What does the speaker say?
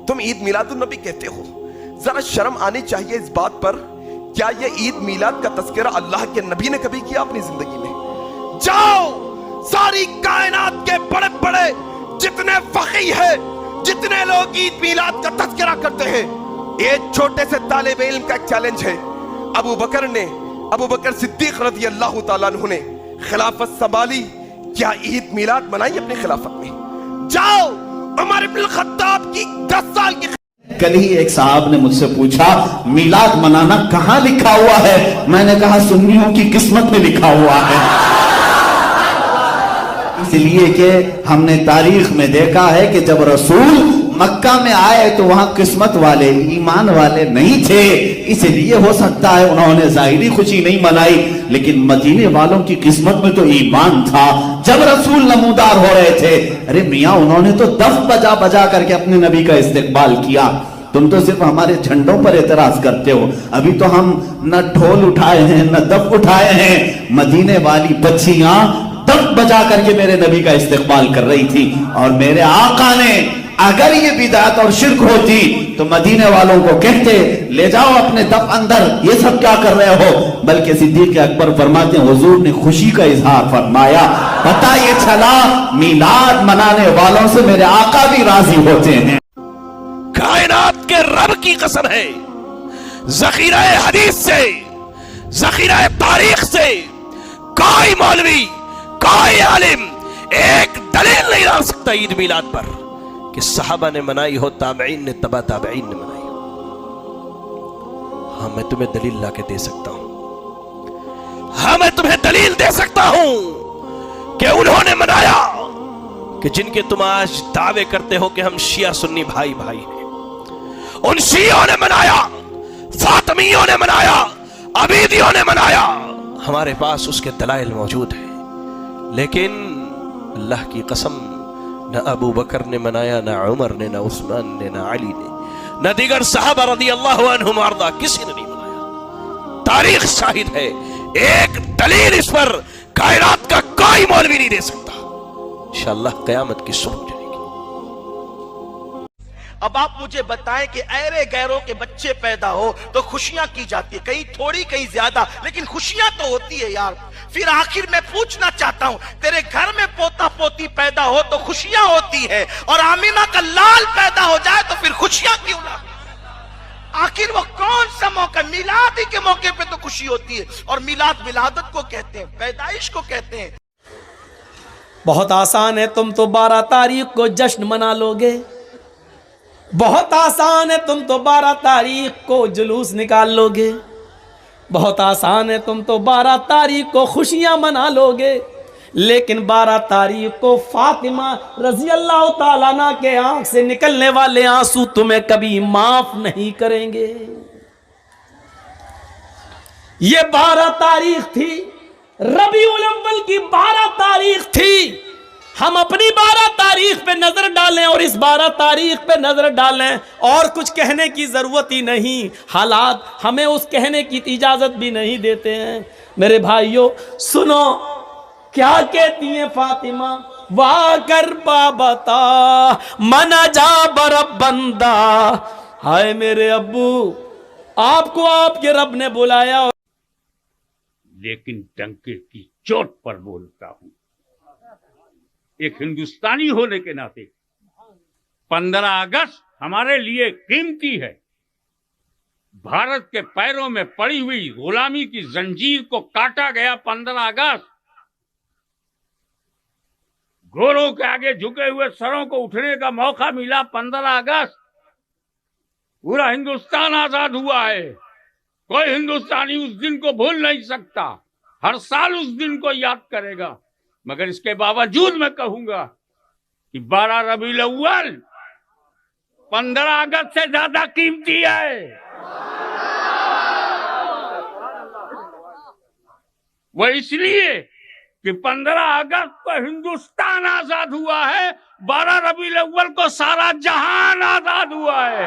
تم عید میلاد النبی کہتے ہو، ذرا شرم آنی چاہیے اس بات پر. کیا یہ عید میلاد کا تذکرہ اللہ کے نبی نے کبھی کیا اپنی زندگی میں؟ جاؤ ساری کائنات کے بڑے بڑے جتنے فقیہ ہیں، جتنے لوگ عید میلاد کا تذکرہ کرتے ہیں، ایک چھوٹے سے طالب علم کا ایک چیلنج ہے. ابو بکر صدیق رضی اللہ تعالیٰ عنہ نے خلافت سنبھالی، کیا عید میلاد منائی اپنی خلافت میں؟ جاؤ عمر بن الخطاب کی 10 سال کی. کل ہی ایک صاحب نے مجھ سے پوچھا میلاد منانا کہاں لکھا ہوا ہے؟ میں نے کہا سنیوں کی قسمت میں لکھا ہوا ہے. اس لیے کہ ہم نے تاریخ میں دیکھا ہے کہ جب رسول مکہ میں آئے تو وہاں قسمت والے، ایمان والے نہیں تھے. اس لیے ہو سکتا ہے انہوں نے ظاہری خوشی نہیں منائی، لیکن مدینے والوں کی قسمت میں تو ایمان تھا. جب رسول نمودار ہو رہے تھے، ارے میاں انہوں نے تو دف بجا بجا کر کے اپنے نبی کا استقبال کیا. تم تو صرف ہمارے جھنڈوں پر اعتراض کرتے ہو. ابھی تو ہم نہ ڈھول اٹھائے ہیں نہ دف اٹھائے ہیں. مدینے والی بچیاں دف بجا کر کے میرے نبی کا استقبال کر رہی تھی. اور میرے آقا نے اگر یہ بدعت اور شرک ہوتی تو مدینے والوں کو کہتے لے جاؤ اپنے دف اندر، یہ سب کیا کر رہے ہو. بلکہ صدیق اکبر فرماتے ہیں حضور نے خوشی کا اظہار فرمایا. پتہ یہ چلا میلاد منانے والوں سے میرے آقا بھی راضی ہوتے ہیں. کائنات کے رب کی قسم ہے، ذخیرہ حدیث سے، ذخیرہ تاریخ سے کوئی مولوی، کوئی عالم ایک دلیل نہیں لا سکتا عید میلاد پر کہ صحابہ نے منائی ہو، تابعین نے، تبع تابعین نے منائی ہو. ہاں میں تمہیں دلیل لا کے دے سکتا ہوں، ہاں میں تمہیں دلیل دے سکتا ہوں کہ انہوں نے منایا، کہ جن کے تم آج دعوے کرتے ہو کہ ہم شیعہ سنی بھائی بھائی ہیں، ان شیعوں نے منایا، فاطمیوں نے منایا، عبیدیوں نے منایا. ہمارے پاس اس کے دلائل موجود ہیں. لیکن اللہ کی قسم نہ ابو بکر نے منایا، نہ عمر نے، نہ عثمان نے، نہ علی نے، نہ دیگر صحابہ رضی اللہ عنہم وارضا، کسی نے نہیں منایا. تاریخ شاہد ہے. ایک دلیل اس پر کائنات کا کوئی مولوی نہیں دے سکتا. انشاءاللہ قیامت کی صبح جائے گی. اب آپ مجھے بتائیں کہ ایرے غیروں کے بچے پیدا ہو تو خوشیاں کی جاتی ہے، کہیں تھوڑی کہیں زیادہ، لیکن خوشیاں تو ہوتی ہے یار. پھر آخر میں پوچھنا چاہتا ہوں، تیرے گھر میں پوتا پوتی پیدا ہو تو خوشیاں ہوتی ہے، اور آمینہ کا لال پیدا ہو جائے تو پھر خوشیاں کیوں نہ؟ آخر وہ کون سا موقع؟ میلاد ہی کے موقع پہ تو خوشی ہوتی ہے. اور میلاد ولادت کو کہتے ہیں، پیدائش کو کہتے ہیں. بہت آسان ہے، تم تو 12 تاریخ کو جشن منا لو گے. بہت آسان ہے، تم تو 12 تاریخ کو جلوس نکال لو گے. بہت آسان ہے، تم تو 12 تاریخ کو خوشیاں منا لو گے. لیکن 12 تاریخ کو فاطمہ رضی اللہ تعالیٰ عنہ کے آنکھ سے نکلنے والے آنسو تمہیں کبھی معاف نہیں کریں گے. یہ 12 تاریخ تھی، ربیع الاول کی 12 تاریخ تھی. ہم اپنی 12 تاریخ پہ نظر ڈالیں اور اس 12 تاریخ پہ نظر ڈالیں، اور کچھ کہنے کی ضرورت ہی نہیں. حالات ہمیں اس کہنے کی اجازت بھی نہیں دیتے ہیں. میرے بھائیوں سنو کیا کہتی ہیں فاطمہ، وا کر بابتا منا جا برب بندہ. ہائے میرے ابو، آپ کو آپ کے رب نے بلایا، لیکن ڈنکے کی چوٹ پر بولتا ہوں. ایک ہندوستانی ہونے کے ناطے 15 اگست ہمارے لیے قیمتی ہے. بھارت کے پیروں میں پڑی ہوئی غلامی کی زنجیر کو کاٹا گیا 15 اگست. گوروں کے آگے جھکے ہوئے سروں کو اٹھنے کا موقع ملا 15 اگست. پورا ہندوستان آزاد ہوا ہے. کوئی ہندوستانی اس دن کو بھول نہیں سکتا، ہر سال اس دن کو یاد کرے گا. مگر اس کے باوجود میں کہوں گا کہ 12 ربیع الاول 15 اگست سے زیادہ قیمتی ہے. وہ اس لیے کہ 15 اگست کو ہندوستان آزاد ہوا ہے، 12 ربیع الاول کو سارا جہان آزاد ہوا ہے.